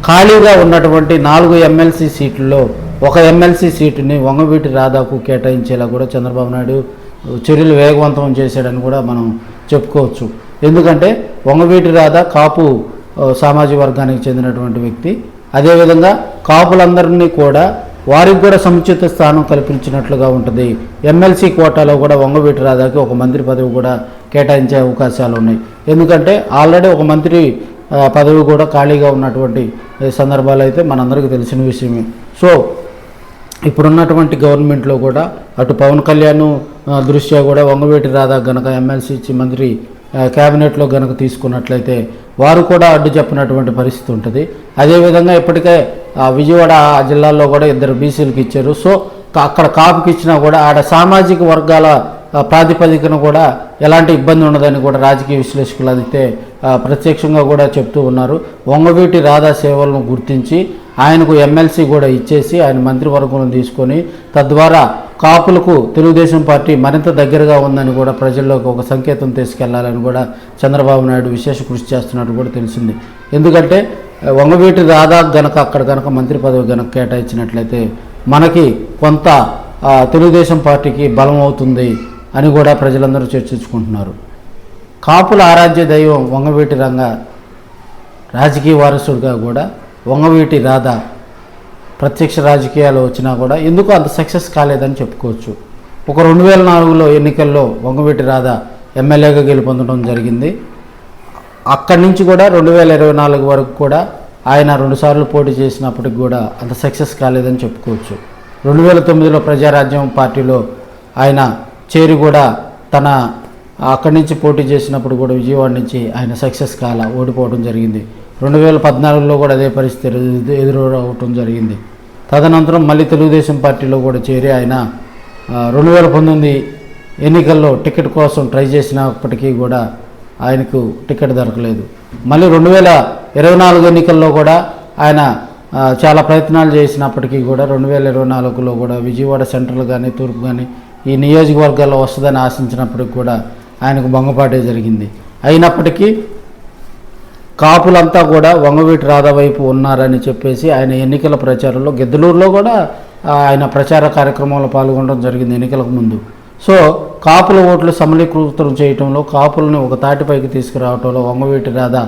ఖాళీగా ఉన్నటువంటి 4 ఎమ్మెల్సీ సీట్లలో ఒక ఎమ్మెల్సీ సీటుని వంగవీటి రాధాకు కేటాయించేలా కూడా చంద్రబాబు నాయుడు చర్యలు వేగవంతం చేశాడని కూడా మనం చెప్పుకోవచ్చు. ఎందుకంటే వంగవీటి రాధా కాపు సామాజిక వర్గానికి చెందినటువంటి వ్యక్తి. అదేవిధంగా కాపులందరినీ కూడా వారికి కూడా సముచిత స్థానం కల్పించినట్లుగా ఉంటుంది. ఎమ్మెల్సీ కోటాలో కూడా వంగవీటి రాధాకి ఒక మంత్రి పదవి కూడా కేటాయించే అవకాశాలు ఉన్నాయి. ఎందుకంటే ఆల్రెడీ ఒక మంత్రి పదవి కూడా ఖాళీగా ఉన్నటువంటి సందర్భాలు అయితే మనందరికీ తెలిసిన విషయమే. సో ఇప్పుడున్నటువంటి గవర్నమెంట్లో కూడా అటు పవన్ కళ్యాణ్ దృష్ట్యా కూడా వంగవీటి రాధా గనక ఎమ్మెల్సీ ఇచ్చి మంత్రి క్యాబినెట్లో గనక తీసుకున్నట్లయితే వారు కూడా అడ్డు చెప్పినటువంటి పరిస్థితి ఉంటుంది. అదేవిధంగా ఇప్పటికే విజయవాడ జిల్లాలో కూడా 2 బీసీలకు ఇచ్చారు. సో అక్కడ కాపుకి ఇచ్చినా కూడా ఆడ సామాజిక వర్గాల ప్రాతిపదికన కూడా ఎలాంటి ఇబ్బంది ఉండదని కూడా రాజకీయ విశ్లేషకులు అయితే ప్రత్యక్షంగా కూడా చెప్తూ ఉన్నారు. వంగవీటి రాధా సేవలను గుర్తించి ఆయనకు ఎమ్మెల్సీ కూడా ఇచ్చేసి ఆయన మంత్రివర్గంలో తీసుకొని తద్వారా కాపులకు తెలుగుదేశం పార్టీ మరింత దగ్గరగా ఉందని కూడా ప్రజల్లోకి ఒక సంకేతం తీసుకెళ్లాలని కూడా చంద్రబాబు నాయుడు విశేష కృషి చేస్తున్నట్టు కూడా తెలిసింది. ఎందుకంటే వంగవీటి రాధా అక్కడ మంత్రి పదవి గనక కేటాయించినట్లయితే మనకి కొంత తెలుగుదేశం పార్టీకి బలం అవుతుంది అని కూడా ప్రజలందరూ చర్చించుకుంటున్నారు. కాపుల ఆరాధ్య దైవం వంగవీటి రంగా రాజకీయ వారసుడిగా కూడా వంగవీటి రాధా ప్రత్యక్ష రాజకీయాలు వచ్చినా కూడా ఎందుకు అంత సక్సెస్ కాలేదని చెప్పుకోవచ్చు. ఒక 2004లో ఎన్నికల్లో వంగవీటి రాధా ఎమ్మెల్యేగా గెలుపొందడం జరిగింది. అక్కడి నుంచి కూడా 2024 వరకు కూడా ఆయన 2 సార్లు పోటీ చేసినప్పటికి కూడా అంత సక్సెస్ కాలేదని చెప్పుకోవచ్చు. 2009లో ప్రజారాజ్యం పార్టీలో ఆయన చేరి కూడా తన అక్కడి నుంచి పోటీ చేసినప్పుడు కూడా విజయవాడ నుంచి ఆయన సక్సెస్ కాల ఓడిపోవడం జరిగింది. 2014లో కూడా అదే పరిస్థితి ఎదురవటం జరిగింది. తదనంతరం మళ్ళీ తెలుగుదేశం పార్టీలో కూడా చేరి ఆయన 2019 ఎన్నికల్లో టికెట్ కోసం ట్రై చేసినప్పటికీ కూడా ఆయనకు టికెట్ దొరకలేదు. మళ్ళీ 2024 ఎన్నికల్లో కూడా ఆయన చాలా ప్రయత్నాలు చేసినప్పటికీ కూడా 2024లో కూడా విజయవాడ సెంట్రల్ కానీ తూర్పు కానీ ఈ నియోజకవర్గాల్లో వస్తుందని ఆశించినప్పటికి కూడా ఆయనకు భంగపాటే జరిగింది. అయినప్పటికీ కాపులంతా కూడా వంగవీటి రాధా వైపు ఉన్నారని చెప్పేసి ఆయన ఎన్నికల ప్రచారంలో గిద్దలూరులో కూడా ఆయన ప్రచార కార్యక్రమంలో పాల్గొనడం జరిగింది ఎన్నికలకు ముందు. సో కాపుల ఓట్లు సమీకృతం చేయటంలో కాపులను ఒక తాటిపైకి తీసుకురావడంలో వంగవీటి రాధా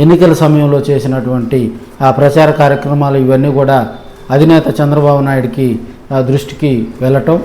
ఎన్నికల సమయంలో చేసినటువంటి ఆ ప్రచార కార్యక్రమాలు ఇవన్నీ కూడా అధినేత చంద్రబాబు నాయుడికి దృష్టికి వెళ్ళటం